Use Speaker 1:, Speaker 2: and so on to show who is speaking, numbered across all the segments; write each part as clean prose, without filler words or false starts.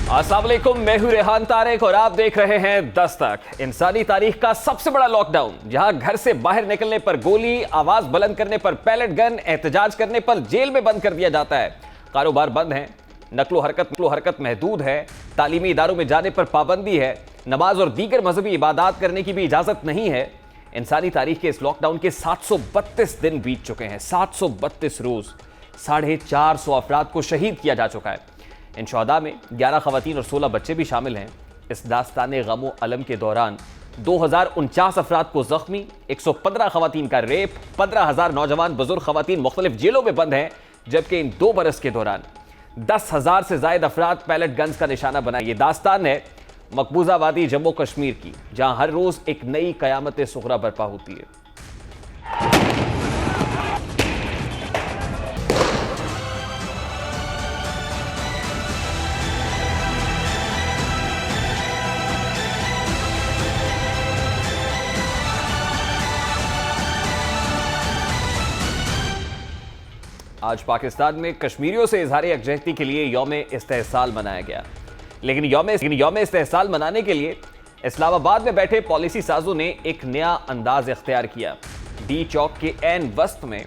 Speaker 1: अस्सलाम वालेकुम, मैं हूं रेहान तारिक और आप देख रहे हैं दस्तक। इंसानी तारीख का सबसे बड़ा लॉकडाउन, जहां घर से बाहर निकलने पर गोली, आवाज बुलंद करने पर पैलेट गन, एहतजाज करने पर जेल में बंद कर दिया जाता है। कारोबार बंद है, नकलो हरकत महदूद है, तालीमी इदारों में जाने पर पाबंदी है, नमाज और दीगर मजहबी इबादत करने की भी इजाजत नहीं है। इंसानी तारीख के इस लॉकडाउन के 732 दिन बीत चुके हैं। 732 रोज, 450 अफराद को शहीद किया जा चुका है। इन शहदा में 11 खवातीन और 16 बच्चे भी शामिल हैं। इस दास्ताने गमो अलम के दौरान 2049 अफराद को जख्मी, 115 खवातीन का रेप, 15,000 नौजवान बुजुर्ग खवातीन मुख्तलिफ जेलों में बंद हैं। जबकि इन 2 बरस के दौरान 10,000 से ज्यादा अफराद पैलेट गन्स का निशाना बना। ये दास्तान है मकबूजा वादी जम्मू कश्मीर की, जहां हर रोज एक नई कयामत सुगरा बर्पा होती है। आज पाकिस्तान में कश्मीरियों से इजहार यकजहती के लिए यौम इस्तेहसाल मनाया गया। लेकिन यौम इस्तेहसाल मनाने के लिए इस्लामाबाद में बैठे पॉलिसी साजों ने एक नया अंदाज इख्तियार किया। डी चौक के ऐन वस्त में,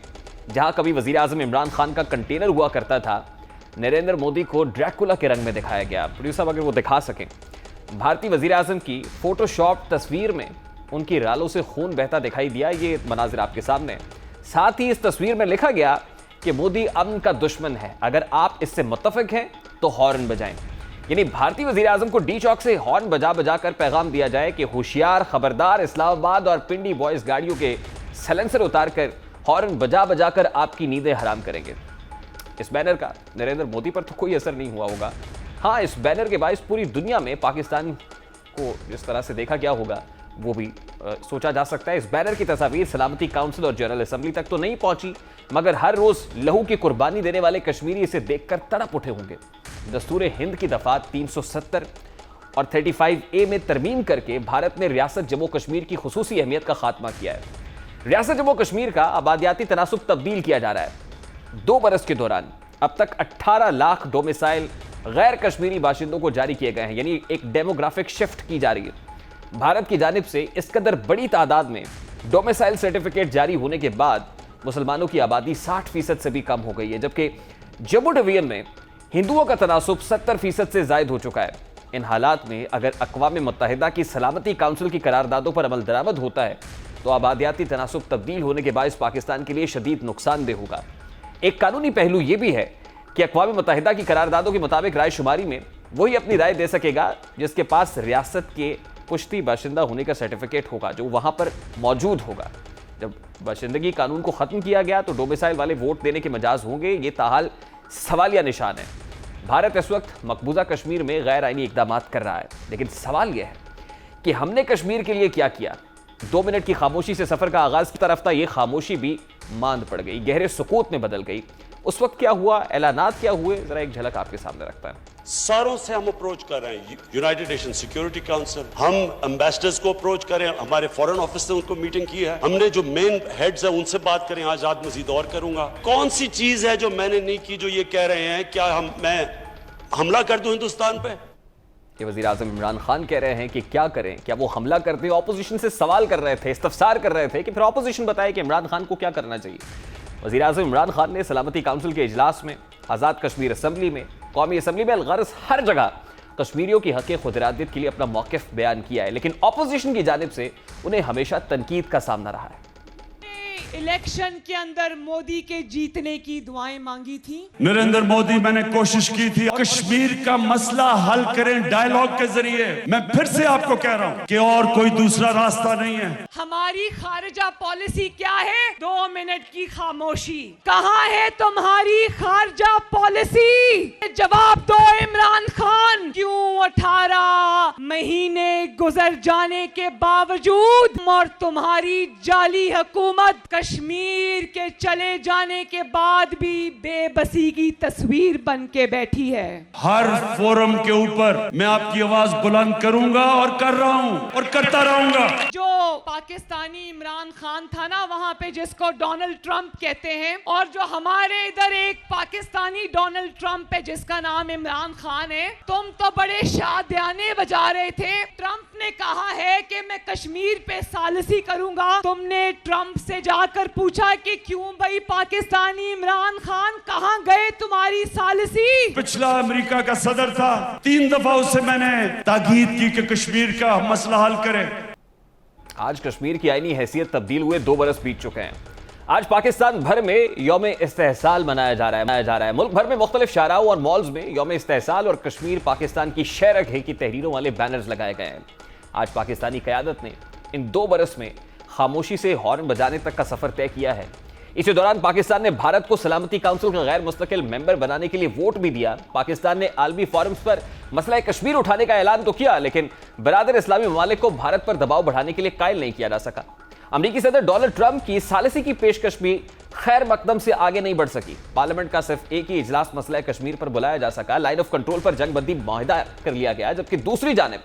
Speaker 1: जहां कभी वजीर आजम इमरान खान का कंटेनर हुआ करता था, नरेंद्र मोदी को ड्रैकुला के रंग में दिखाया गया। प्रोड्यूसर अगर वो दिखा सकें, भारतीय वजीर आजम की फोटोशॉप तस्वीर में उनकी रालों से खून बहता दिखाई दिया। ये मनाजिर आपके सामने। साथ ही इस तस्वीर में लिखा गया कि मोदी अमन का दुश्मन है, अगर आप इससे मुत्तफिक हैं तो हॉर्न बजाएं। यानी भारतीय वजीर आजम को डी चौक से हॉर्न बजा बजा कर पैगाम दिया जाए कि होशियार, खबरदार, इस्लामाबाद और पिंडी बॉयज गाड़ियों के साइलेंसर उतार कर हॉर्न बजा बजा कर आपकी नींदें हराम करेंगे। इस बैनर का नरेंद्र मोदी पर तो कोई असर नहीं हुआ होगा। हाँ, इस बैनर के बायस पूरी दुनिया में पाकिस्तान को जिस तरह से देखा गया होगा वो भी सोचा जा सकता है। इस बैनर की तस्वीर सलामती काउंसिल और जनरल असेंबली तक तो नहीं पहुंची, मगर हर रोज लहू की कुर्बानी देने वाले कश्मीरी इसे देखकर तड़प उठे होंगे। दस्तूर हिंद की दफा 370 और 35A में तरमीम करके भारत ने रियासत जम्मू कश्मीर की खुसूसी अहमियत का खात्मा किया है। रियासत जम्मू कश्मीर का आबादियाती तनासुब तब्दील किया जा रहा है। 2 बरस के दौरान अब तक 18 लाख डोमिसाइल गैर कश्मीरी बाशिंदों को जारी किए गए हैं। यानी एक डेमोग्राफिक शिफ्ट की जा रही है। भारत की जानिब से इस कदर बड़ी तादाद में डोमिसाइल सर्टिफिकेट जारी होने के बाद मुसलमानों की आबादी 60% से भी कम हो गई है। जबकि जम्मू डिवीजन में हिंदुओं का तनासुब 70% से जायद हो चुका है। इन हालात में अगर अक़वाम मुत्तहिदा की सलामती काउंसिल की करारदादों पर अमल दरामद होता है तो आबादियाती तनासुब तब्दील होने के बायस पाकिस्तान के लिए शदीद नुकसानदेह होगा। एक कानूनी पहलू यह भी है कि अक़वाम मुत्तहिदा की करारदादों के मुताबिक राय शुमारी में वही अपनी राय दे सकेगा जिसके पास रियासत के पुश्ती बाशिंदा होने का सर्टिफिकेट होगा, जो वहां पर मौजूद होगा। जब बाशिंदगी कानून को खत्म किया गया तो डोमिसाइल वाले वोट देने के मजाज होंगे। ये ताहाल सवालिया निशान है। भारत इस वक्त मकबूजा कश्मीर में गैर आईनी इकदाम कर रहा है, लेकिन सवाल यह है कि हमने कश्मीर के लिए क्या किया। 2 मिनट की खामोशी से सफर का आगाज की तरफ था, यह खामोशी भी मांद पड़ गई, गहरे सुकूत में बदल गई। उस वक्त क्या हुआ, ऐलानात क्या हुए, जरा एक झलक आपके सामने रखता है।
Speaker 2: सारों से हम अप्रोच कर रहे हैं, यूनाइटेड नेशन सिक्योरिटी काउंसिल, हम एम्बेसडर्स को अप्रोच करें, हमारे फॉरेन ऑफिस से उनको मीटिंग की है, हमने जो मेन हेड्स है उनसे बात करें। आज मजीद और करूंगा। कौन सी चीज है जो मैंने नहीं की जो ये कह रहे हैं क्या मैं हमला कर दूं हिंदुस्तान पे?
Speaker 1: ये वजीर आजम इमरान खान कह रहे हैं कि क्या करें, क्या वो हमला कर दें? ऑपोजिशन से सवाल कर रहे थे, इस्तफसार कर रहे थे कि फिर ऑपोजिशन बताए कि इमरान खान को क्या करना चाहिए। वजीर आजम इमरान खान ने सलामती काउंसिल के इजलास में, आज़ाद कश्मीर असम्बली में, कौमी असम्बली में, अलगर्ज हर जगह कश्मीरियों की हक़ खुदरादियत के लिए अपना मौक़िफ़ बयान किया है। लेकिन ऑपोजिशन की जानिब से उन्हें हमेशा तनकीद का सामना रहा है।
Speaker 3: इलेक्शन के अंदर मोदी के जीतने की दुआएं मांगी थी।
Speaker 4: नरेंद्र मोदी, मैंने कोशिश की थी कश्मीर का मसला हल करें डायलॉग के जरिए। मैं फिर से आपको कह रहा हूं कि और कोई दूसरा रास्ता नहीं है।
Speaker 3: हमारी खारजा पॉलिसी क्या है? 2 मिनट की खामोशी। कहां है तुम्हारी खारजा पॉलिसी? जवाब दो इमरान खान। क्यों 18 महीने गुजर जाने के बावजूद और तुम्हारी जाली हुकूमत कश्मीर के चले जाने के बाद भी बेबसी की तस्वीर बन के बैठी है।
Speaker 4: हर फोरम के ऊपर मैं आपकी आवाज बुलंद करूंगा और कर रहा हूं और करता रहूंगा।
Speaker 3: जो पाकिस्तानी इमरान खान था ना वहां पे, जिसको डोनाल्ड ट्रंप कहते हैं, और जो हमारे इधर एक पाकिस्तानी डोनाल्ड ट्रंप है जिसका नाम इमरान खान है, तुम तो बड़े शादियाने बजा रहे थे। ट्रंप ने कहा है कि मैं कश्मीर पे सालिसी करूंगा। तुमने ट्रंप से जाकर पूछा कि क्यों भाई पाकिस्तानी इमरान खान कहां गए तुम्हारी सालिसी?
Speaker 4: पिछला अमेरिका का सदर था, 3 दफा उससे मैंने ताकीद की कि कश्मीर का मसला हल करें।
Speaker 1: आज कश्मीर की आईनी हैसियत तब्दील हुए 2 बरस बीत चुके हैं। आज पाकिस्तान भर में यौम इस्तेहसाल मनाया जा रहा है। मुल्क भर में मुख्तलिफ शाहराओं और मॉल्स में यौम इस्तेहसाल और कश्मीर पाकिस्तान की शेर है की तहरीरों वाले बैनर्स लगाए गए हैं। आज पाकिस्तानी क़यादत ने इन 2 बरस में खामोशी से हॉर्न बजाने तक का सफर तय किया है। इसी दौरान पाकिस्तान ने भारत को सलामती काउंसिल का गैर मुस्तकिल मेंबर बनाने के लिए वोट भी दिया। पाकिस्तान ने आलमी फोरम्स पर मसला कश्मीर उठाने का ऐलान तो किया, लेकिन बरादर इस्लामी ममालिक को भारत पर दबाव बढ़ाने के लिए कायल नहीं किया जा सका। अमेरिकी सदर डोनाल्ड ट्रंप की सालिसी की पेशकश भी खैर मकदम से आगे नहीं बढ़ सकी। पार्लियामेंट का सिर्फ एक ही इजलास मसला कश्मीर पर बुलाया जा सका। लाइन ऑफ कंट्रोल पर जंगबंदी मुआहिदा कर लिया गया, जबकि दूसरी जानिब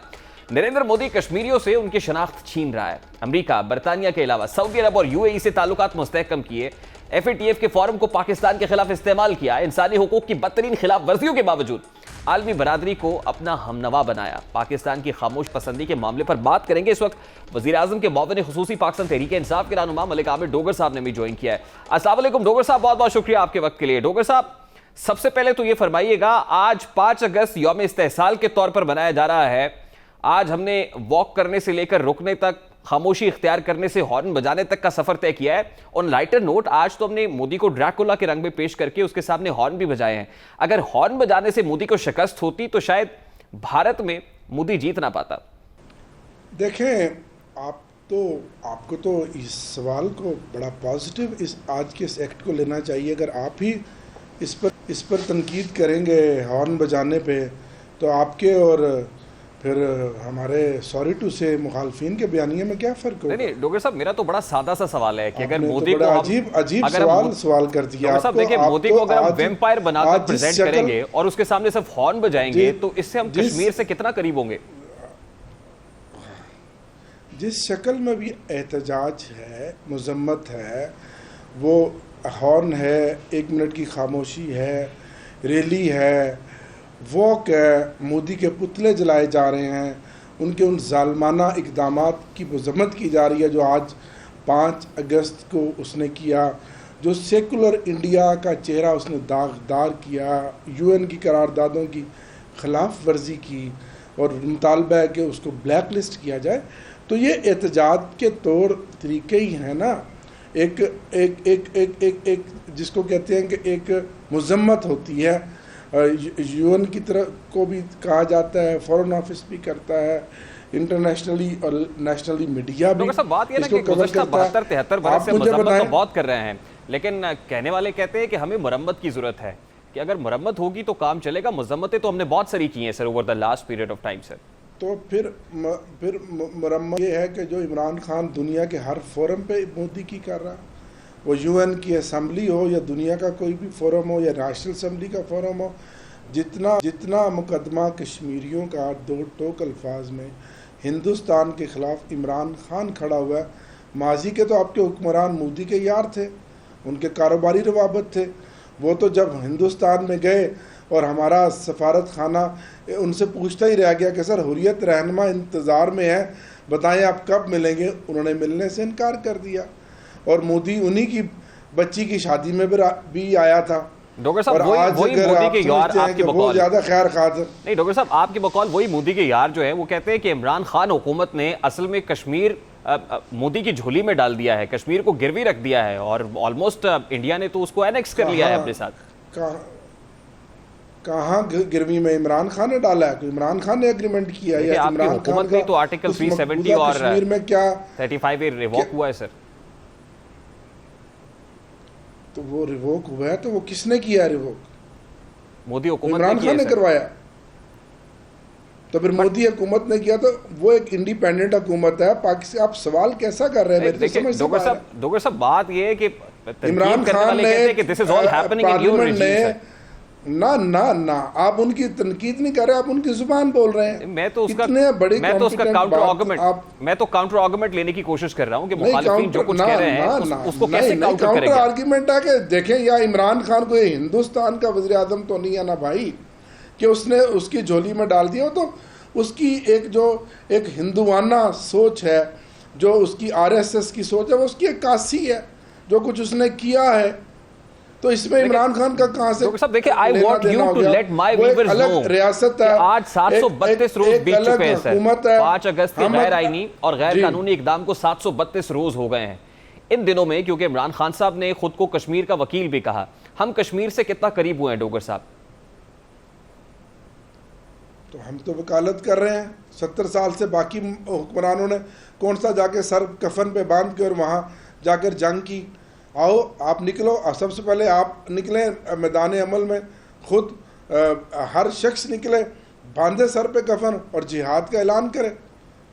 Speaker 1: नरेंद्र मोदी कश्मीरियों से उनकी शनाख्त छीन रहा है। अमेरिका, बरतानिया के अलावा सऊदी अरब और यूएई से ताल्लुकात मुस्तहकम किए। FATF के फोरम को पाकिस्तान के खिलाफ इस्तेमाल किया। इंसानी हुकूक की बदतरीन खिलाफ वर्जियों के बावजूद आलमी बरादरी को अपना हमनवा बनाया। पाकिस्तान की खामोश पसंदी के मामले पर बात करेंगे। इस वक्त वज़ीर आज़म के मुआविन खुसूसी पाकिस्तान तहरीक इंसाफ के रहनुमा मलिक आमिर डोगर साहब ने भी ज्वाइन किया है। अस्सलाम वालेकुम डोगर साहब, बहुत बहुत शुक्रिया आपके वक्त के लिए। डोगर साहब, सबसे पहले तो ये फरमाइएगा, आज 5 अगस्त यौम इस्तेहसाल के तौर पर मनाया जा रहा है। आज हमने वॉक करने से लेकर रुकने तक, खामोशी इख्तियार करने से हॉर्न बजाने तक का सफर तय किया है। ऑन लाइटर नोट, आज तो हमने मोदी को ड्रैकुला के रंग में पेश करके उसके सामने हॉर्न भी बजाए हैं। अगर हॉर्न बजाने से मोदी को शिकस्त होती तो शायद भारत में मोदी जीत ना पाता।
Speaker 5: देखें, आपको तो इस सवाल को बड़ा पॉजिटिव इस आज के इस एक्ट को लेना चाहिए। अगर आप ही इस पर तनकीद करेंगे हॉर्न बजाने पे, तो आपके और फिर हमारे सॉरी टू से मुखालफिन के बयानिए में क्या फ़र्क होगा?
Speaker 1: नहीं डोगर साहब, मेरा तो बड़ा सादा सा सवाल है कि अगर
Speaker 5: आपने
Speaker 1: मोदी
Speaker 5: तो
Speaker 1: को
Speaker 5: अजीब सवाल कर दिया।
Speaker 1: डोगर साहब देखिए, मोदी को अगर हम वेम्पायर बनाकर प्रेजेंट करेंगे और उसके सामने सिर्फ हॉर्न बजाएंगे तो इससे हम कश्मीर से कितना करीब होंगे?
Speaker 5: जिस शक्ल में भी एहतजाज है, मजम्मत है, वो हॉर्न है, 1 मिनट की खामोशी है, रैली है, वॉक है, मोदी के पुतले जलाए जा रहे हैं, उनके उन जालमाना इक़दामात की मजम्मत की जा रही है जो आज 5 अगस्त को उसने किया, जो सेकुलर इंडिया का चेहरा उसने दागदार किया, UN की करारदादों की खिलाफ वर्जी की और मुतालबा है कि उसको ब्लैक लिस्ट किया जाए। तो ये एहतजाज के तौर तरीके ही हैं ना। एक एक एक एक एक एक जिसको कहते हैं कि एक मजम्मत होती है, UN की तरफ को भी कहा जाता है, फॉरेन ऑफिस भी करता है, इंटरनेशनली और नेशनली मीडिया भी।
Speaker 1: बात ये ना कि गुज़श्ता 72-73 बरस से मजम्मत तो बहुत कर रहे हैं, लेकिन कहने वाले कहते हैं कि हमें मुरम्मत की जरूरत है, कि अगर मुरम्मत होगी तो काम चलेगा। मजम्मतें तो हमने बहुत सारी की हैं sir over the last period of time sir.
Speaker 5: तो फिर मुरम्मत ये है कि जो इमरान खान दुनिया के हर फोरम पे मोदी की कर रहा, वो UN की असम्बली हो या दुनिया का कोई भी फोरम हो या नेशनल असम्बली का फोरम हो, जितना मुकदमा कश्मीरियों का 2 टोक अल्फाज में हिंदुस्तान के ख़िलाफ़ इमरान खान खड़ा हुआ है। माजी के तो आपके हुक्मरान मोदी के यार थे, उनके कारोबारी रवाबत थे। वो तो जब हिंदुस्तान में गए और हमारा सफारत खाना उनसे पूछता ही रह गया कि सर हुर्रियत रहनुमा इंतज़ार में है, बताएं आप कब मिलेंगे, उन्होंने मिलने से इनकार कर दिया। और मोदी उन्हीं की बच्ची की शादी में भी आया था।
Speaker 1: डॉक्टर साहब वही मोदी के यार आपके बकौल
Speaker 5: ज़्यादा खैर खातिर
Speaker 1: नहीं, डॉक्टर साहब आपके बकौल वही मोदी के यार जो है वो कहते हैं कि इमरान खान हुकूमत ने असल में कश्मीर मोदी की झोली में डाल दिया है, कश्मीर को गिरवी रख दिया है और ऑलमोस्ट इंडिया ने तो उसको एनेक्स कर लिया है अपने साथ।
Speaker 5: कहाँ गिरवी में इमरान खान ने डाला है? इमरान खान ने एग्रीमेंट किया है या इमरान खान
Speaker 1: ने तो आर्टिकल 370 और
Speaker 5: कश्मीर में क्या
Speaker 1: 35 रिवोक हुआ है सर।
Speaker 5: तो वो रिवोक हुआ है तो वो किसने किया रिवोक?
Speaker 1: मोदी हुकूमत
Speaker 5: इमरान खान ने करवाया। तो फिर मोदी हुकूमत ने किया, तो वो एक इंडिपेंडेंट हुकूमत है पाकिस्तान। आप सवाल कैसा कर रहे हैं? मेरी तो
Speaker 1: देखिए
Speaker 5: समझ से
Speaker 1: डॉक्टर
Speaker 5: बाहर है।
Speaker 1: साहब, डॉक्टर साहब बात ये है कि
Speaker 5: इमरान खान ने पार्लियामेंट ने ना ना ना, आप उनकी तनकीद नहीं कर रहे, आप उनकी जुबान बोल रहे हैं।
Speaker 1: मैं तो उसका काउंटर आर्गुमेंट लेने की कोशिश कर रहा हूं कि मुखालिफिन जो कुछ कह रहे हैं उसको कैसे काउंटर करेंगे।
Speaker 5: काउंटर आर्गुमेंट है कि देखें, या इमरान खान को हिंदुस्तान का वज़ीर आज़म तो नहीं है ना भाई कि उसने उसकी झोली में डाल दिया। तो उसकी एक हिंदुआना सोच है, जो उसकी RSS की सोच है, वो उसकी अक्कासी है जो कुछ उसने किया है। तो इसमें इमरान खान का कहां से?
Speaker 1: सब देखिए, I want you to let my viewers know,
Speaker 5: रियासत है
Speaker 1: आज 732 रोज बीत चुके हैं सर। 5 अगस्त के गैर आईनी और गैर कानूनी इकदाम को 732 रोज हो गए हैं इन दिनों में, क्योंकि इमरान खान साहब ने खुद को कश्मीर का वकील भी कहा। हम कश्मीर से कितना करीब हुए हैं डोगर साहब?
Speaker 5: तो हम तो वकालत कर रहे हैं 70 साल से। बाकी हुक्मरानों ने कौन सा जाके सर कफन पे बांध के और वहां जाकर जंग की? आओ आप निकलो, सबसे पहले आप निकले मैदान अमल में, खुद हर शख्स निकले, बांधे सर पे कफन और जिहाद का ऐलान करे।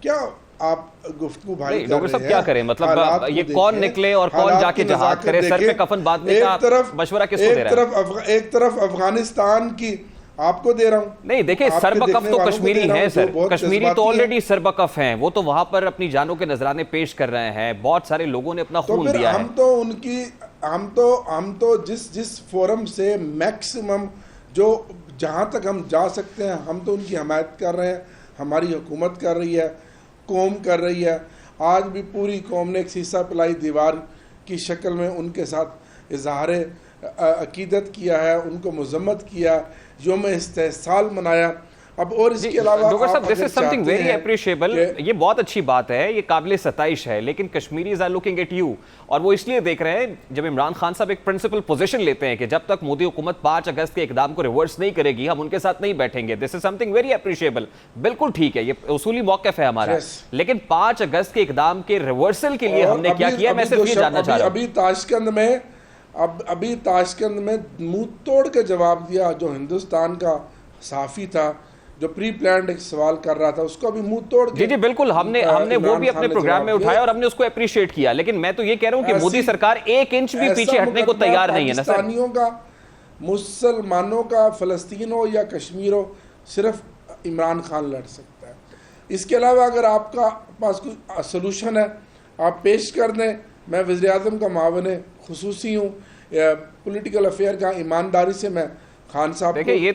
Speaker 5: क्या आप गुफ्तगू भाई
Speaker 1: डॉक्टर साहब क्या करें? मतलब ये कौन निकले और कौन जाके जिहाद करे? सर पे कफन बांधने का मशवरा किसको दे रहा है?
Speaker 5: एक तरफ अफगानिस्तान की आपको दे रहा हूं।
Speaker 1: नहीं देखिए, सरबकफ तो कश्मीरी हैं सर, कश्मीरी तो ऑलरेडी सरबकफ हैं, वो तो वहां पर अपनी जानों के नजराने पेश कर रहे हैं, बहुत सारे लोगों ने अपना खून दिया है।
Speaker 5: हम तो जिस फोरम से मैक्सिमम जो जहां तक हम जा सकते हैं, हम तो उनकी हमायत कर रहे हैं। हमारी हुकूमत कर रही है, कौम कर रही है। आज भी पूरी कौम ने एक शीशा पिलाई दीवार की शक्ल में उनके साथ इजहार अकीदत किया है, उनको मजम्मत किया, योम इस्तेहसाल मनाया। अब और इसके अलावा
Speaker 1: डॉक्टर साहब, this is something very appreciable, ये बहुत अच्छी बात है, ये काबिल सताइश है, लेकिन Kashmiris are looking at you, और वो इसलिए देख रहे हैं जब इमरान खान साहब एक प्रिंसिपल पोजीशन लेते हैं कि जब तक मोदी हुकूमत 5 अगस्त के इकदाम को रिवर्स नहीं करेगी हम उनके साथ नहीं बैठेंगे। This is something very appreciable, बिल्कुल ठीक है, ये उसूली मौक़िफ़ है हमारा। लेकिन 5 अगस्त के इकदाम के रिवर्सल के लिए हमने क्या किया, मैं सिर्फ ये जानना चाह रहा हूं।
Speaker 5: अभी ताशकंद में मुंह तोड़ के जवाब दिया जो हिंदुस्तान का सहाफ़ी था, जो प्री प्लान्ड एक सवाल कर रहा था, उसको अभी मुंह तोड़ के
Speaker 1: जी बिल्कुल हमने वो भी अपने प्रोग्राम में उठाया और हमने उसको अप्रिशिएट किया। लेकिन मैं तो ये कह रहा हूं कि मोदी सरकार 1 इंच भी पीछे हटने को तैयार नहीं है ना सर।
Speaker 5: मुसलमानों का, फ़लस्तीन हो या कश्मीर हो, सिर्फ इमरान खान लड़ सकता है। इसके अलावा अगर आपका पास कोई सोल्यूशन है आप पेश कर दें। मैं वज़ीर आज़म का मावन खुसूसी हूँ, पॉलिटिकल अफेयर का ईमानदारी से मैं खान साहब
Speaker 1: देखिए ये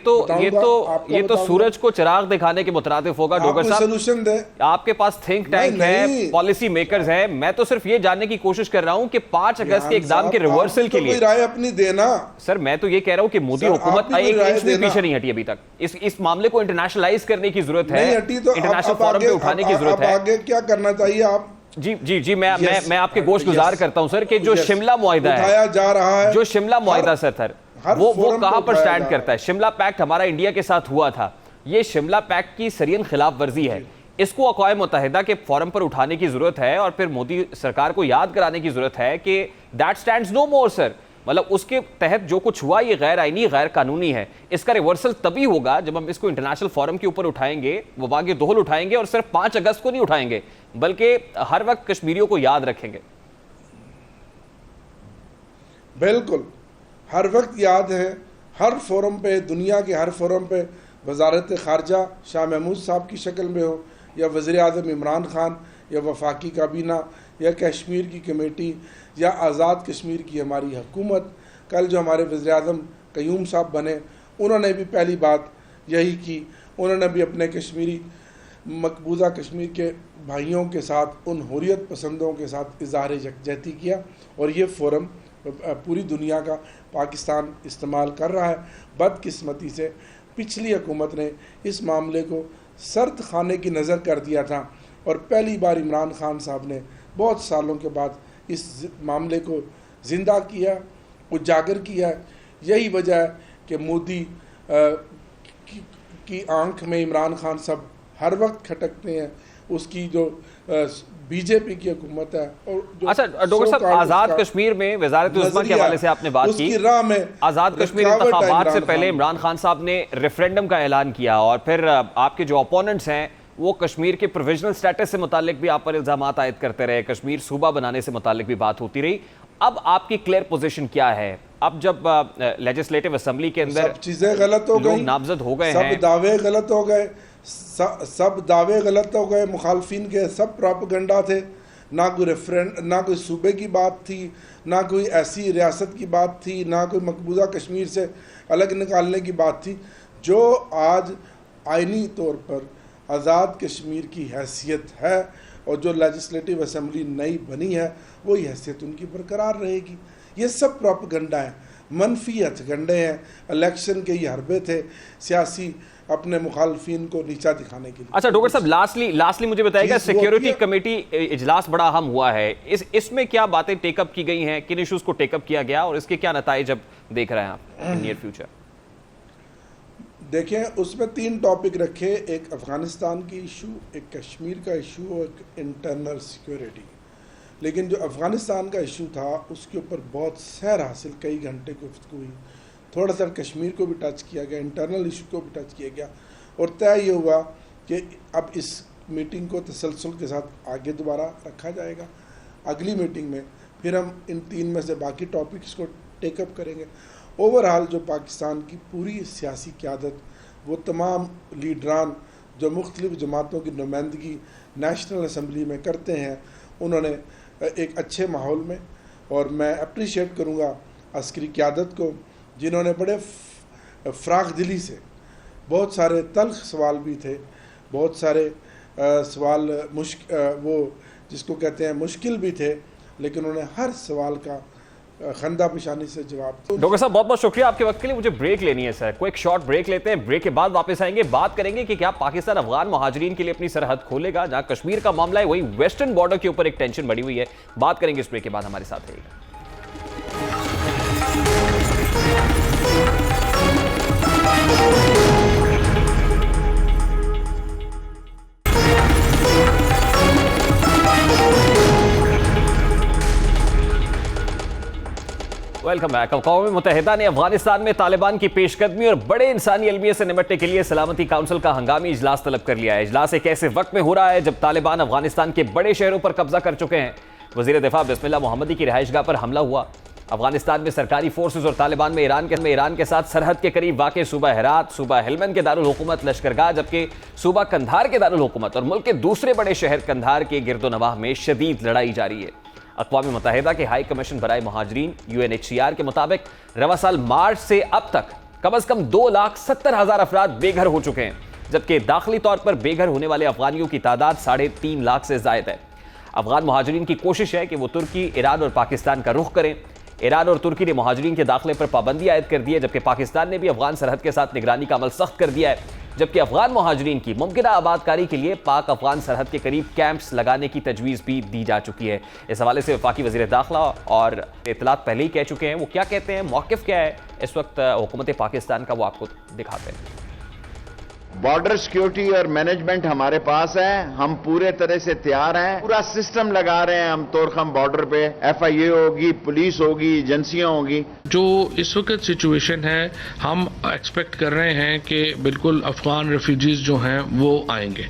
Speaker 1: तो सूरज को चिराग दिखाने के मुतरादिफ होगा। डॉक्टर साहब
Speaker 5: सोल्यूशन दे,
Speaker 1: आपके पास थिंक टैंक है, पॉलिसी मेकर्स है, मैं तो सिर्फ ये जानने की कोशिश कर रहा हूं कि 5 अगस्त के एग्जाम के रिवर्सल के लिए
Speaker 5: राय अपनी देना।
Speaker 1: सर मैं तो ये कह रहा हूं कि मोदी हुकूमत 1 इंच भी पीछे नहीं हटी अभी तक। इस मामले को इंटरनेशनलाइज करने की जरूरत है, इंटरनेशनल फोरम पे उठाने की जरूरत है।
Speaker 5: आगे क्या करना चाहिए आप?
Speaker 1: जी मैं आपके गोश गुजार करता हूं सर कि जो शिमला मुआहिदा है
Speaker 5: जा रहा है,
Speaker 1: जो शिमला मुआहिदा सर वो कहां पर स्टैंड करता है? शिमला पैक्ट हमारा इंडिया के साथ हुआ था, ये शिमला पैक्ट की सरियन खिलाफ वर्जी है। इसको अक़वाम मुत्तहिदा के फोरम पर उठाने की जरूरत है और फिर मोदी सरकार को याद कराने की जरूरत है कि that stands no more sir. मतलब उसके तहत जो कुछ हुआ ये गैर आईनी, गैर कानूनी है। इसका रिवर्सल तभी होगा जब हम इसको इंटरनेशनल फोरम के ऊपर उठाएंगे, वो वागे दोहल उठाएंगे और सिर्फ 5 अगस्त को नहीं उठाएंगे बल्कि हर वक्त कश्मीरियों को याद रखेंगे।
Speaker 5: बिल्कुल हर वक्त याद है, हर फोरम पे, दुनिया के हर फोरम पे वजारत ख़ारजा शाह महमूद साहब की शक्ल में हो या वज़ीर आज़म इमरान खान या वफाकी काबीना या कश्मीर की कमेटी या आज़ाद कश्मीर की हमारी हुकूमत। कल जो हमारे वज़ीर आज़म क़य्यूम साहब बने उन्होंने भी पहली बात यही की, उन्होंने भी अपने कश्मीरी मकबूजा कश्मीर के भाइयों के साथ, उन हुर्रियत पसंदों के साथ इज़हार यकजहती किया और ये फोरम पूरी दुनिया का पाकिस्तान इस्तेमाल कर रहा है। बदकिस्मती से पिछली हुकूमत ने इस मामले को सर्द खाने की नज़र कर दिया था और पहली बार इमरान खान साहब ने बहुत सालों के बाद इस मामले को ज़िंदा किया, उजागर किया। यही वजह है कि मोदी की आंख में इमरान खान साहब हर वक्त खटकते हैं, उसकी जो बीजेपी की हुकूमत है और जो
Speaker 1: अच्छा डॉक्टर साहब, आज़ाद कश्मीर में वज़ारत उज़्मा के हवाले से आपने बात की।
Speaker 5: राह में
Speaker 1: आज़ाद कश्मीर इंतखाबात से पहले इमरान खान साहब ने रेफरेंडम का ऐलान किया और फिर आपके जो ओपोनेंट्स हैं वो कश्मीर के प्रोविजनल स्टेटस से मुतालिक भी आप पर इल्ज़ाम आयद करते रहे, कश्मीर सूबा बनाने से मुतालिक भी बात होती रही। अब आपकी क्लियर पोजीशन क्या है? अब जब लेजिस्लेटिव असेंबली के अंदर
Speaker 5: सब चीज़ें गलत हो गई,
Speaker 1: नामजद हो गए
Speaker 5: सब
Speaker 1: हैं,
Speaker 5: दावे गलत हो गए, सब दावे गलत हो गए, मुखालफिन के सब प्रोपेगेंडा थे, ना कोई ना कोई सूबे की बात थी, ना कोई ऐसी रियासत की बात थी, ना कोई मकबूजा कश्मीर से अलग निकालने की बात थी। जो आज आइनी तौर पर आज़ाद कश्मीर की हैसियत है और जो लेजिस्लेटिव असेंबली नई बनी है वही हैसियत उनकी बरकरार रहेगी। ये सब प्रोपेगेंडा है, मनफी हथकंडे हैं, इलेक्शन के ये हरबे थे सियासी अपने मुखालफिन को नीचा दिखाने के लिए।
Speaker 1: अच्छा डॉक्टर साहब, लास्टली मुझे बताइएगा, सिक्योरिटी कमेटी इजलास बड़ा अहम हुआ है, इसमें क्या बातें टेकअप की गई हैं, किन इश्यूज को टेकअप किया गया और इसके क्या नताइज अब देख रहे हैं आप इन नियर फ्यूचर?
Speaker 5: देखें, उसमें 3 टॉपिक रखे, एक अफ़गानिस्तान की इशू, एक कश्मीर का इशू और एक इंटरनल सिक्योरिटी। लेकिन जो अफ़गानिस्तान का इशू था उसके ऊपर बहुत सैर हासिल, कई घंटे गुफ्तगू हुई, थोड़ा सा कश्मीर को भी टच किया गया, इंटरनल इशू को भी टच किया गया और तय ये हुआ कि अब इस मीटिंग को तसलसल के साथ आगे दोबारा रखा जाएगा। अगली मीटिंग में फिर हम इन 3 में से बाकी टॉपिक्स को टेकअप करेंगे। ओवरऑल जो पाकिस्तान की पूरी सियासी क़यादत, वो तमाम लीडरान जो मुख्तलिफ़ जमातों की नुमाइंदगी नेशनल असम्बली में करते हैं, उन्होंने एक अच्छे माहौल में, और मैं अप्रिशिएट करूँगा अस्करी क़यादत को जिन्होंने बड़े फ़राख दिली से, बहुत सारे तल्ख सवाल भी थे, बहुत सारे सवाल वो जिसको कहते हैं मुश्किल भी थे, लेकिन उन्होंने हर सवाल का खंदा पेशानी से जवाब।
Speaker 1: डॉक्टर साहब बहुत बहुत शुक्रिया आपके वक्त के लिए। मुझे ब्रेक लेनी है सर, कोई एक शॉर्ट ब्रेक लेते हैं, ब्रेक के बाद वापस आएंगे, बात करेंगे कि क्या पाकिस्तान अफगान महाजरीन के लिए अपनी सरहद खोलेगा। जहां कश्मीर का मामला है वही वेस्टर्न बॉर्डर के ऊपर एक टेंशन बढ़ी हुई है। बात करेंगे इस ब्रेक के बाद, हमारे साथ रहिएगा। Welcome back. अक़वाम मुत्तहिदा ने अफगानिस्तान में तालिबान की पेशकदमी और बड़े इंसानी अलमिये से निपटने के लिए सलामती काउंसिल का हंगामी इजलास तलब कर लिया है। इजलास एक ऐसे वक्त में हो रहा है जब तालिबान अफगानिस्तान के बड़े शहरों पर कब्जा कर चुके हैं। वज़ीर दिफा बिस्मिल्लाह मोहम्मदी की रिहाइशगाह पर हमला हुआ। अफगानिस्तान में सरकारी फोर्सेज और तालिबान में ईरान के साथ सरहद के करीब वाक़ सूबा हेरात, सूबा हेलमंद के दारुल हुकूमत लश्करगाह, जबकि सूबा कंधार के दारुल हुकूमत और मुल्क के दूसरे बड़े शहर कंधार के गिरदोनवाह में शदीद लड़ाई जारी है। अक़वाम मुत्तहिदा के हाई कमीशन बराए महाजरीन UNHCR के मुताबिक रवा साल मार्च से अब तक कम से कम 2,70,000 अफराद बेघर हो चुके हैं, जबकि दाखिली तौर पर बेघर होने वाले अफगानियों की तादाद 3.5 लाख से ज़ायद है। अफगान महाजरीन की कोशिश है कि वो तुर्की, ईरान और पाकिस्तान का रुख करें। ईरान और तुर्की ने महाजरीन के दाखिले पर पाबंदी आयद कर दी है, जबकि पाकिस्तान ने भी अफगान सरहद के साथ निगरानी का अमल सख्त कर दिया है। जबकि अफगान महाजरीन की मुमकिना आबादकारी के लिए पाक अफगान सरहद के करीब कैंप्स लगाने की तजवीज़ भी दी जा चुकी है। इस हवाले से वफाकी वज़ीर दाखिला और इत्तलात पहले ही कह चुके हैं, वो क्या कहते हैं, मौक़िफ़ क्या है इस वक्त हुकूमत पाकिस्तान का, वो आपको दिखाते हैं।
Speaker 6: बॉर्डर सिक्योरिटी और मैनेजमेंट हमारे पास है, हम पूरे तरह से तैयार हैं, पूरा सिस्टम लगा रहे हैं हम तोरखम बॉर्डर पे। FIA होगी, पुलिस होगी, एजेंसियां होगी।
Speaker 7: जो इस वक्त सिचुएशन है, हम एक्सपेक्ट कर रहे हैं कि बिल्कुल अफगान रेफ्यूजीज जो हैं वो आएंगे,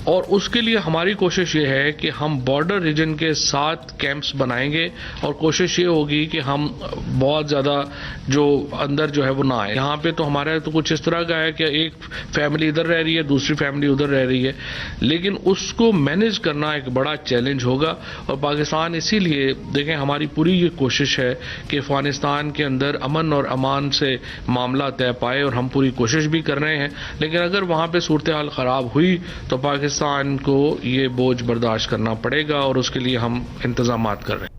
Speaker 7: और उसके लिए हमारी कोशिश ये है कि हम बॉर्डर रीजन के साथ कैंप्स बनाएंगे और कोशिश ये होगी कि हम बहुत ज़्यादा जो अंदर जो है वो ना आए। यहाँ पे तो हमारा तो कुछ इस तरह का है कि एक फैमिली इधर रह रही है, दूसरी फैमिली उधर रह रही है, लेकिन उसको मैनेज करना एक बड़ा चैलेंज होगा। और पाकिस्तान इसीलिए देखें, हमारी पूरी ये कोशिश है कि अफगानिस्तान के अंदर अमन और अमान से मामला तय पाए, और हम पूरी कोशिश भी कर रहे हैं। लेकिन अगर वहाँ पे सूरत हाल ख़राब हुई तो पाकिस्तान को ये बोझ बर्दाश्त करना पड़ेगा, और उसके लिए हम इंतजामात कर रहे हैं।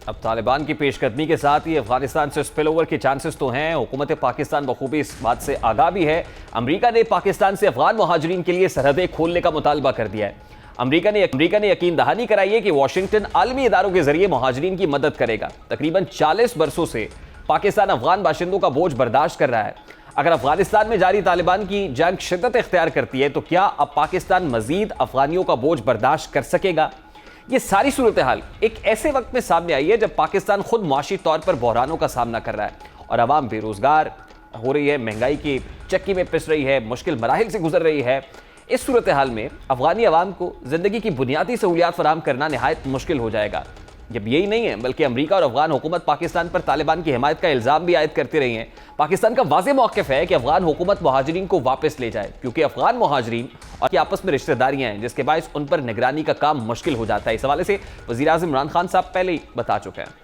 Speaker 1: अब तालिबान की पेशकदमी के साथ ही अफगानिस्तान से स्पिल ओवर के चांसेस तो हैं। हुकूमत पाकिस्तान बखूबी इस बात से आगाह भी है। अमेरिका ने पाकिस्तान से अफगान महाजरीन के लिए सरहदें खोलने का मुतालबा कर दिया है। अमेरिका ने यकीन दहानी कराई है कि वाशिंगटन आलमी इदारों के जरिए महाजरीन की मदद करेगा। तकरीबन 40 बरसों से पाकिस्तान अफगान बाशिंदों का बोझ बर्दाश्त कर रहा है। अगर अफगानिस्तान में जारी तालिबान की जंग शिद्दत इख्तियार करती है तो क्या अब पाकिस्तान मजीद अफगानियों का बोझ बर्दाश्त कर सकेगा? ये सारी सूरत हाल एक ऐसे वक्त में सामने आई है जब पाकिस्तान खुद मुआशी तौर पर बहरानों का सामना कर रहा है और आवाम बेरोजगार हो रही है, महंगाई की चक्की में पिस रही है, मुश्किल मराहिल से गुजर रही है। इस सूरत हाल में अफगानी अवाम को जिंदगी की बुनियादी सहूलियात फराहम करना निहायत मुश्किल हो जाएगा। जब यही नहीं है बल्कि अमेरिका और अफगान हुकूमत पाकिस्तान पर तालिबान की हिमायत का इल्ज़ाम भी आयद करती रही है, पाकिस्तान का वाज़ेह मौक़िफ़ है कि अफगान हुकूमत मुहाजिरीन को वापस ले जाए, क्योंकि अफगान मुहाजिरीन और की आपस में रिश्तेदारियां हैं जिसके बायस उन पर निगरानी का काम मुश्किल हो जाता है। इस हवाले से वज़ीर-ए-आज़म इमरान खान साहब पहले ही बता चुके हैं।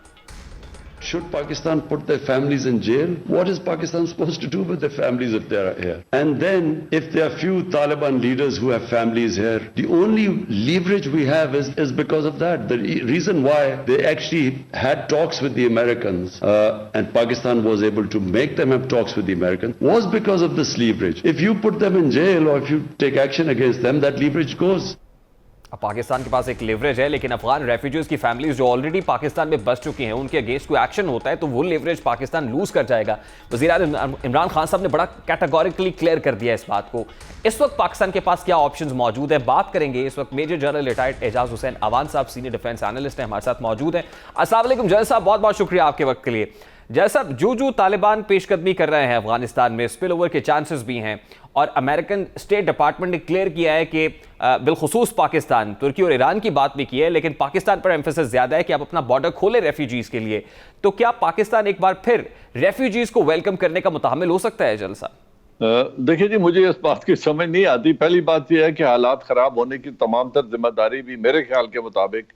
Speaker 2: Should Pakistan put their families in jail? What is Pakistan supposed to do with their families if they are here? And then, if there are few Taliban leaders who have families here, the only leverage we have is because of that. The reason why they actually had talks with the Americans and Pakistan was able to make them have talks with the Americans was because of this leverage. If you put them in jail or if you take action against them, that leverage goes.
Speaker 1: अब पाकिस्तान के पास एक leverage है, लेकिन Afghan refugees की families जो already Pakistan में बस चुकी हैं उनके अगेंस्ट कोई एक्शन होता है तो वो लेवरेज पाकिस्तान लूज कर जाएगा। वज़ीर-ए-आज़म इमरान खान साहब ने बड़ा कैटेगोरिकली क्लियर कर दिया इस बात को। इस वक्त पाकिस्तान के पास क्या ऑप्शंस मौजूद है, बात करेंगे। इस वक्त major general retired Ejaz Hussain Awan साहब सीनियर डिफेंस एनालिस्ट हैं, हमारे साथ मौजूद हैं। अस्सलाम वालेकुम जज साहब, बहुत बहुत शुक्रिया आपके वक्त के लिए। जज साहब, जो तालिबान पेशकदमी कर रहे हैं अफगानिस्तान में, स्पिल ओवर के चांसेस भी हैं और अमेरिकन स्टेट डिपार्टमेंट ने क्लियर किया है कि बिलखुसूस पाकिस्तान, तुर्की और ईरान की बात भी की है, लेकिन पाकिस्तान पर एम्फेसिस ज़्यादा है कि आप अपना बॉर्डर खोले रेफ्यूजीज़ के लिए। तो क्या पाकिस्तान एक बार फिर रेफ्यूजीज़ को वेलकम करने का मुतहम्मिल हो सकता है जल साहब?
Speaker 8: देखिए जी, मुझे इस बात की समझ नहीं आती। पहली बात यह है कि हालात खराब होने की तमाम तर जिम्मेदारी भी मेरे ख्याल के मुताबिक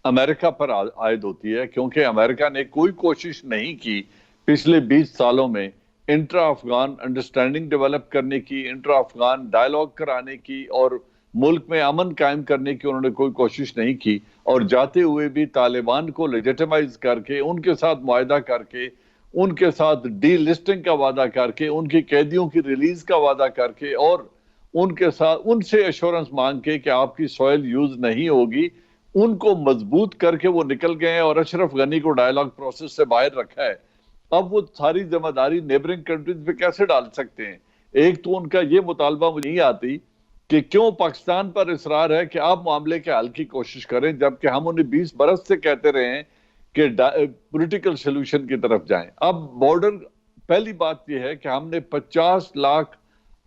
Speaker 8: अमेरिका पर आयद होती है, क्योंकि अमेरिका ने कोई कोशिश नहीं की पिछले 20 सालों में इंट्रा अफगान अंडरस्टैंडिंग डेवलप करने की, इंट्रा अफगान डायलॉग कराने की और मुल्क में अमन कायम करने की उन्होंने कोई कोशिश नहीं की। और जाते हुए भी तालिबान को लेजिटिमाइज करके, उनके साथ मुआहदा करके, उनके साथ डी लिस्टिंग का वादा करके, उनकी कैदियों की रिलीज का वादा करके और उनके साथ उनसे एश्योरेंस मांग के कि आपकी सॉइल यूज नहीं होगी, उनको मजबूत करके वो निकल गए और अशरफ गनी को डायलॉग प्रोसेस से बाहर रखा है। अब वो सारी जिम्मेदारी नेबरिंग कंट्रीज पे कैसे डाल सकते हैं? एक तो उनका ये मुतालबा मुझे नहीं आती कि क्यों पाकिस्तान पर इसरार है कि आप मामले के हल की कोशिश करें, जबकि हम उन्हें 20 बरस से कहते रहे हैं कि पॉलिटिकल सोल्यूशन की तरफ जाएं। अब बॉर्डर, पहली बात यह है कि हमने 50 लाख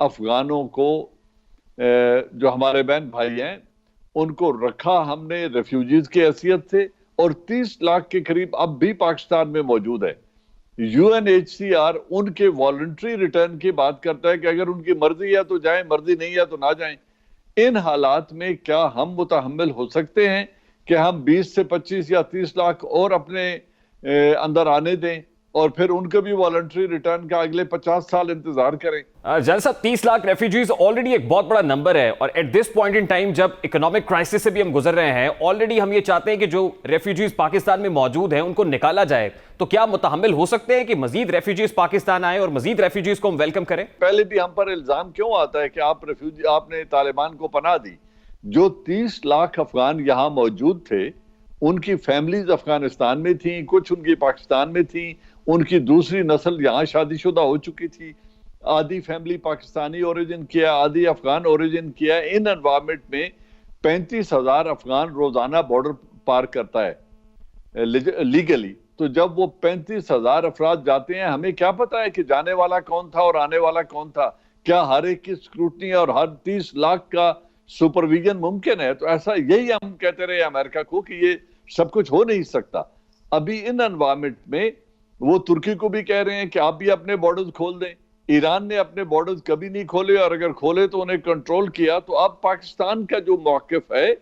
Speaker 8: अफगानों को जो हमारे बहन भाई हैं उनको रखा हमने रेफ्यूजीज की हैसियत से, और 30 लाख के करीब अब भी पाकिस्तान में मौजूद है। UNHCR उनके वॉलंटरी रिटर्न की बात करता है कि अगर उनकी मर्जी है तो जाएं, मर्जी नहीं है तो ना जाएं। इन हालात में क्या हम मुतहम्मिल हो सकते हैं कि हम 20 से 25 या 30 लाख और अपने अंदर आने दें और फिर उनके भी वॉलंटरी रिटर्न का अगले 50 साल इंतजार करें?
Speaker 1: जनरल साहब, 30 लाख रेफ्यूजीज ऑलरेडी एक बहुत बड़ा नंबर है और at this point in time जब इकोनॉमिक क्राइसिस से भी हम गुजर रहे हैं, ऑलरेडी हम ये चाहते हैं कि जो रेफ्यूजीज पाकिस्तान में मौजूद हैं उनको निकाला जाए। तो क्या मुतहम्मिल हो सकते हैं कि मजीद रेफ्यूजीज पाकिस्तान आए और मजीद रेफ्यूजीज को हम वेलकम करें?
Speaker 8: पहले भी हम पर इल्जाम क्यों आता है कि आपने तालिबान को पनाह दी? जो 30 लाख अफगान यहाँ मौजूद थे, उनकी फैमिलीज अफगानिस्तान में थी, कुछ उनकी पाकिस्तान में थी, उनकी दूसरी नस्ल यहाँ शादीशुदा हो चुकी थी, आधी फैमिली पाकिस्तानी ओरिजिन किया, आधी अफगान ओरिजिन किया। इन एनवायरमेंट में 35,000 अफगान रोजाना बॉर्डर पार करता है लीगली। तो जब वो 35,000 अफराद जाते हैं, हमें क्या पता है कि जाने वाला कौन था और आने वाला कौन था? क्या हर एक की स्क्रूटनी और हर 30 लाख का सुपरविजन मुमकिन है? तो ऐसा यही हम कहते रहे अमेरिका को कि ये सब कुछ हो नहीं सकता। अभी इन एनवायरमेंट में वो तुर्की को भी कह रहे हैं कि आप भी अपने बॉर्डर्स खोल दें। ईरान ने अपने बॉर्डर्स कभी नहीं खोले और अगर खोले तो उन्हें कंट्रोल किया। तो अब पाकिस्तान का जो मौक़िफ़ है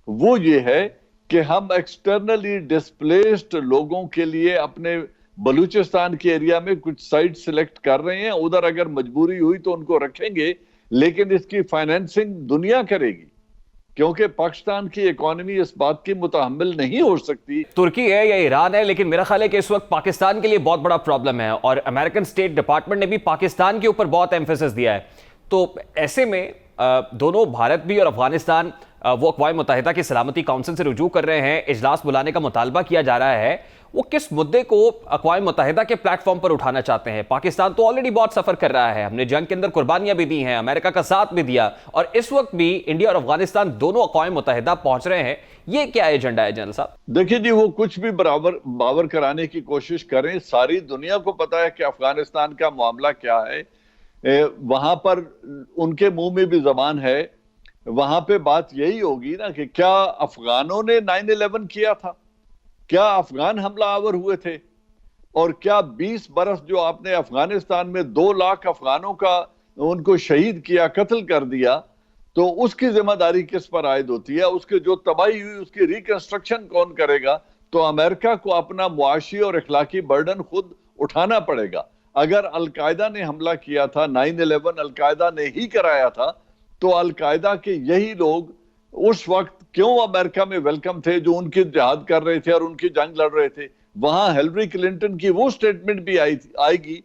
Speaker 8: वो ये है कि हम एक्सटर्नली डिस्प्लेस्ड लोगों के लिए अपने बलूचिस्तान के एरिया में कुछ साइट सिलेक्ट कर रहे हैं। उधर अगर मजबूरी हुई तो उनको रखेंगे, लेकिन इसकी फाइनेंसिंग दुनिया करेगी, क्योंकि पाकिस्तान की इकोनॉमी इस बात की मुतहम्मिल नहीं हो सकती।
Speaker 1: तुर्की है या ईरान है, लेकिन मेरा ख्याल है कि इस वक्त पाकिस्तान के लिए बहुत बड़ा प्रॉब्लम है और अमेरिकन स्टेट डिपार्टमेंट ने भी पाकिस्तान के ऊपर बहुत एम्फेसिस दिया है। तो ऐसे में दोनों, भारत भी और अफगानिस्तान, वो अक़वाम मुत्तहिदा की सलामती काउंसिल से रुजू कर रहे हैं, इजलास बुलाने का मुतालबा किया जा रहा है, वो किस मुद्दे को अक़वाम मुत्तहिदा के प्लेटफॉर्म पर उठाना चाहते हैं? पाकिस्तान तो ऑलरेडी बहुत सफर कर रहा है, हमने जंग के अंदर कुर्बानियां भी दी हैं, अमेरिका का साथ भी दिया, और इस वक्त भी इंडिया और अफगानिस्तान दोनों अक़वाम मुत्तहिदा पहुंच रहे हैं। ये क्या एजेंडा है जनरल साहब?
Speaker 8: देखिए जी, वो कुछ भी बावर कराने की कोशिश करें, सारी दुनिया को पता है कि अफगानिस्तान का मामला क्या है। वहां पर उनके मुंह में भी जबान है। वहां पे बात यही होगी ना कि क्या अफगानों ने 9/11 किया था? क्या अफगान हमलावर हुए थे? और क्या 20 बरस जो आपने अफगानिस्तान में 2 लाख अफगानों का उनको शहीद किया, कत्ल कर दिया, तो उसकी जिम्मेदारी किस पर आयद होती है? उसके जो तबाही हुई उसकी रिकंस्ट्रक्शन कौन करेगा? तो अमेरिका को अपना मुआशी और इखलाकी बर्डन खुद उठाना पड़ेगा। अगर अलकायदा ने हमला किया था, 9/11 अलकायदा ने ही कराया था, तो अलकायदा के यही लोग उस वक्त क्यों अमेरिका में वेलकम थे जो उनकी जिहाद कर रहे थे और उनकी जंग लड़ रहे थे? वहां हिलरी क्लिंटन की वो स्टेटमेंट भी आएगी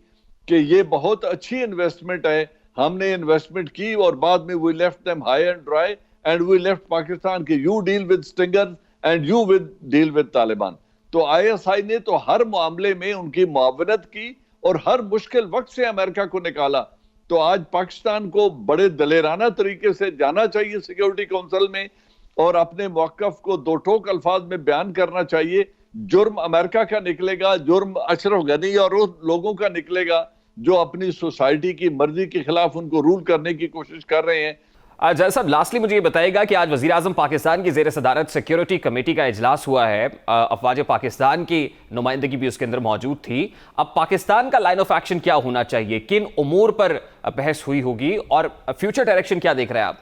Speaker 8: कि ये बहुत अच्छी इन्वेस्टमेंट है, हमने इन्वेस्टमेंट की और बाद में we left them high and dry and we left Pakistan के you deal with Stinger and you with deal with Taliban. तो आईएसआई ने तो हर मामले में उनकी मुआवनत की और हर मुश्किल वक्त से अमेरिका को निकाला। तो आज पाकिस्तान को बड़े दलेराना तरीके से जाना चाहिए सिक्योरिटी काउंसिल में और अपने मौक़िफ़ को दो टोक अल्फाज में बयान करना चाहिए। जुर्म अमेरिका का निकलेगा, जुर्म अशरफ गनी और उन लोगों का निकलेगा जो अपनी सोसाइटी की मर्जी के खिलाफ उनको रूल करने की कोशिश कर रहे हैं।
Speaker 1: जय साहब, लास्टली मुझे ये बताइएगा कि आज वज़ीर आज़म पाकिस्तान की ज़ेर सदारत सिक्योरिटी कमेटी का इजलास हुआ है, अफवाज पाकिस्तान की नुमाइंदगी भी उसके अंदर मौजूद थी। अब पाकिस्तान का लाइन ऑफ एक्शन क्या होना चाहिए, किन उमूर पर बहस हुई होगी और फ्यूचर डायरेक्शन क्या देख रहे हैं आप?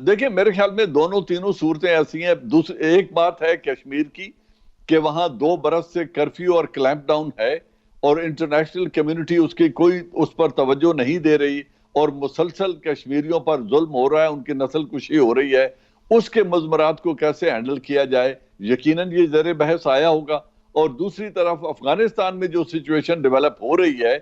Speaker 8: देखिए, मेरे ख्याल में दोनों तीनों सूरतें ऐसी हैं। एक बात है कश्मीर की कि वहां 2 बरस से कर्फ्यू और क्लैंप डाउन है और इंटरनेशनल कम्युनिटी उसकी कोई उस पर तवज्जो नहीं दे रही और मुसलसल कश्मीरियों पर जुल्म हो रहा है, उनकी नस्ल कुशी हो रही है। उसके मज़मरात को कैसे हैंडल किया जाए, यकीनन ये ज़र बहस आया होगा। और दूसरी तरफ अफगानिस्तान में जो सिचुएशन डेवलप हो रही है,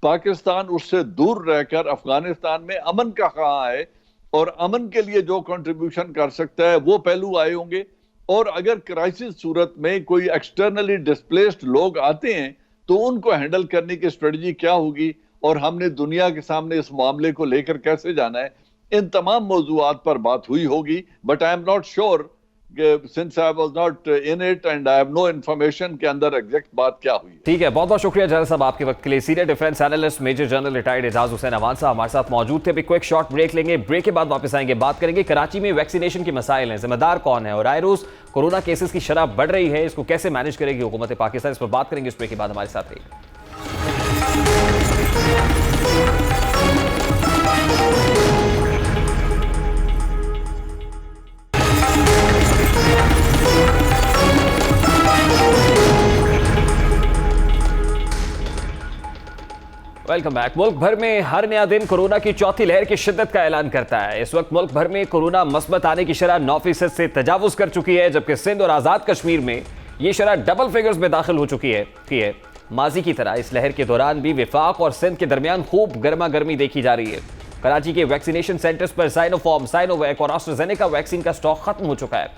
Speaker 8: पाकिस्तान उससे दूर रहकर अफगानिस्तान में अमन का कहाँ है और अमन के लिए जो कंट्रीब्यूशन कर सकता है वो पहलू आए होंगे। और अगर क्राइसिस सूरत में कोई एक्सटर्नली डिस्प्लेस्ड लोग आते हैं तो उनको हैंडल करने की स्ट्रेटजी क्या होगी और हमने दुनिया के सामने इस मामले को लेकर कैसे जाना है, इन तमाम मौजूआत पर बात हुई होगी। But I am not sure since I was not in it and I have no information के अंदर एग्जैक्ट बात क्या हुई।
Speaker 1: ठीक है, बहुत बहुत शुक्रिया जनरल साहब आपके वक्त के लिए। Senior defence analyst major general retired Ejaz Hussain Awan साहब हमारे साथ मौजूद थे। अभी क्विक शॉर्ट ब्रेक लेंगे, ब्रेक के बाद वापस आएंगे, बात करेंगे कराची में वैक्सीनेशन के मसाइल हैं, जिम्मेदार कौन है और आए रोज कोरोना केसेस की शरह बढ़ रही है, इसको कैसे मैनेज करेगी हुकूमत पाकिस्तान, इस पर बात करेंगे। इस ब्रेक के बाद हमारे साथ रहिए। Welcome back. मुल्क भर में हर नया दिन कोरोना की चौथी लहर की शिद्दत का ऐलान करता है। इस वक्त मुल्क भर में कोरोना मस्बत आने की शरह 9% से तजावुज कर चुकी है, जबकि सिंध और आज़ाद कश्मीर में यह शरह डबल फिगर्स में दाखिल हो चुकी है। माजी की तरह इस लहर के दौरान भी विफाक और सिंध के दरमियान खूब गर्मा गर्मी देखी जा रही है। कराची के वैक्सीनेशन सेंटर्स पर साइनोफॉर्म, साइनोवैक और एस्ट्राजेनेका वैक्सीन का स्टॉक खत्म हो चुका है।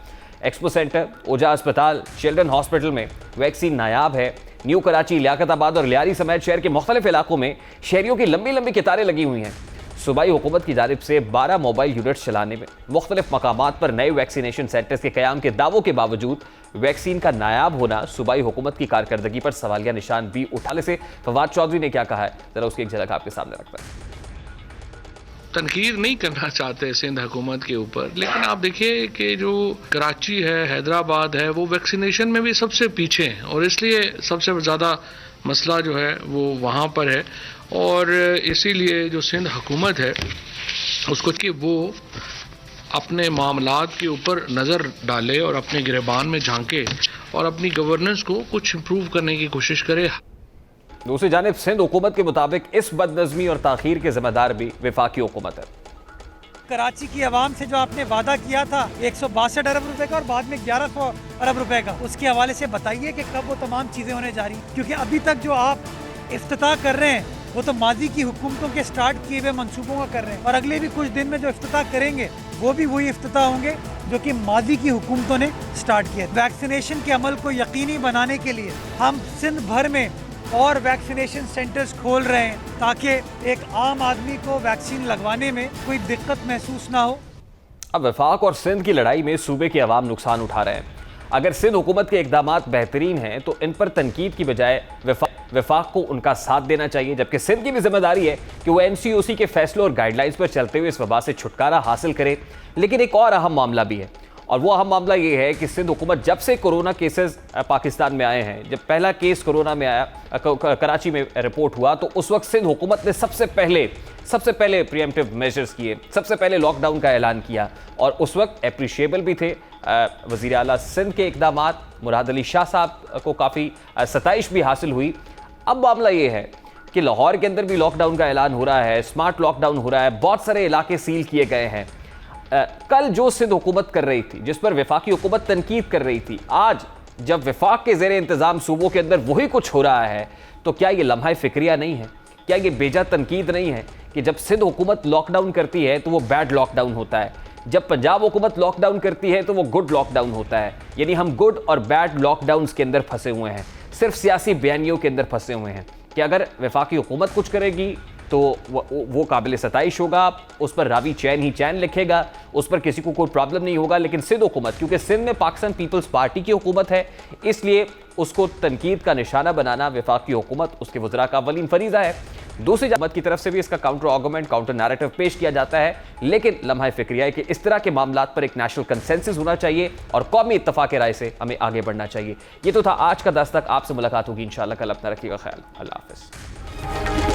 Speaker 1: एक्सपो सेंटर, ओजा अस्पताल, चिल्ड्रन हॉस्पिटल में वैक्सीन नायाब है। न्यू कराची, लियाकताबाद और लियारी समेत शहर के मुख्तलिफ इलाकों में शहरियों की लंबी लंबी कतारें लगी हुई हैं। सूबाई हुकूमत की जानिब से 12 मोबाइल यूनिट्स चलाने में मुख्तलिफ मकामात पर नए वैक्सीनेशन सेंटर्स के क़याम के दावों के बावजूद वैक्सीन का नायाब होना सूबाई हुकूमत की कारकर्दगी पर सवालिया निशान भी उठाने से फवाद चौधरी ने क्या कहा है, जरा उसकी एक झलक आपके सामने रखता है।
Speaker 7: तनकीर नहीं करना चाहते सिंध हुकूमत के ऊपर, लेकिन आप देखिए कि जो कराची है, हैदराबाद है, वो वैक्सीनेशन में भी सबसे पीछे हैं और इसलिए सबसे ज़्यादा मसला जो है वो वहाँ पर है। और इसीलिए जो सिंध हुकूमत है उसको कि वो अपने मामलात के ऊपर नज़र डाले और अपने गिरबान में झांके और अपनी गवर्नेंस को कुछ इम्प्रूव करने की कोशिश करे।
Speaker 1: दूसरी जानिब सिंध हुकूमत के मुताबिक इस बदनज़मी और ताखीर के जिम्मेदार भी वफाकी हुकूमत है।
Speaker 9: कराची की आवाम से जो आपने वादा किया था 162 अरब रुपए का और बाद में 1100 अरब रुपए का, उसके हवाले से बताइए कि कब वो तमाम चीज़ें होने जा रही, क्योंकि अभी तक जो आप इफ्तिताह कर रहे हैं वो तो माजी की हुकूमतों के स्टार्ट किए हुए मंसूबों का कर रहे हैं और अगले भी कुछ दिन में जो इफ्तिताह करेंगे वो भी वही इफ्तिताह होंगे जो कि माजी की हुकूमतों ने स्टार्ट किया। वैक्सीनेशन के अमल को यकीनी बनाने के लिए हम सिंध भर में और वैक्सीनेशन सेंटर्स खोल रहे हैं ताकि एक आम आदमी को वैक्सीन लगवाने में कोई दिक्कत महसूस ना हो।
Speaker 1: अब वफाक और सिंध की लड़ाई में सूबे के अवाम नुकसान उठा रहे हैं। अगर सिंध हुकूमत के इकदामात बेहतरीन हैं तो इन पर तनकीद की बजाय वफाक को उनका साथ देना चाहिए, जबकि सिंध की भी जिम्मेदारी है कि वो NCOC के फैसलों और गाइडलाइंस पर चलते हुए इस वबा से छुटकारा हासिल करे। लेकिन एक और अहम मामला भी है और वो अहम मामला ये है कि सिंध हुकूमत जब से कोरोना केसेस पाकिस्तान में आए हैं, जब पहला केस कोरोना में आया कराची में रिपोर्ट हुआ, तो उस वक्त सिंध हुकूमत ने सबसे पहले प्रीएम्प्टिव मेजर्स किए, सबसे पहले लॉकडाउन का ऐलान किया और उस वक्त अप्रिशिएबल भी थे वज़ीर आला सिंध के इक़दामात। मुराद अली शाह साहब को काफ़ी सताइश भी हासिल हुई। अब मामला ये है कि लाहौर के अंदर भी लॉकडाउन का ऐलान हो रहा है, स्मार्ट लॉकडाउन हो रहा है, बहुत सारे इलाके सील किए गए हैं। कल जो सिंध हुकूमत कर रही थी, जिस पर वफाकी हुकूमत तनकीद कर रही थी, आज जब वफाक के ज़ेरे इंतज़ाम सूबों के अंदर वही कुछ हो रहा है, तो क्या ये लम्हा फ़िक्रिया नहीं है? क्या ये बेजा तनकीद नहीं है कि जब सिंध हुकूमत लॉकडाउन करती है तो वो बैड लॉकडाउन होता है, जब पंजाब हुकूमत लॉकडाउन करती है तो वो गुड लॉकडाउन होता है? यानी हम गुड और बैड लॉकडाउन्स के अंदर फंसे हुए हैं, सिर्फ सियासी बयानियों के अंदर फंसे हुए हैं कि अगर वफाकी हुकूमत कुछ करेगी तो वो काबिल सताइश होगा, उस पर रावी चैन ही चैन लिखेगा, उस पर किसी को कोई प्रॉब्लम नहीं होगा। लेकिन सिंध हुकूमत, क्योंकि सिंध में पाकिस्तान पीपल्स पार्टी की हुकूमत है, इसलिए उसको तनकीद का निशाना बनाना वफाकी हुकूमत, उसके वज़रा का अवलीन फरीज़ा है। दूसरी जमात की तरफ से भी इसका काउंटर आर्गूमेंट, काउंटर नैरेटिव पेश किया जाता है, लेकिन लम्हा फ़िक्रिया है कि इस तरह के मामलात पर एक नेशनल कंसेंसस होना चाहिए और कौमी इत्तफाक राय से हमें आगे बढ़ना चाहिए। ये तो था आज का 10 तक। आपसे मुलाकात होगी इंशाअल्लाह कल। अपना रखिएगा ख्याल। अल्लाह हाफ़िज़।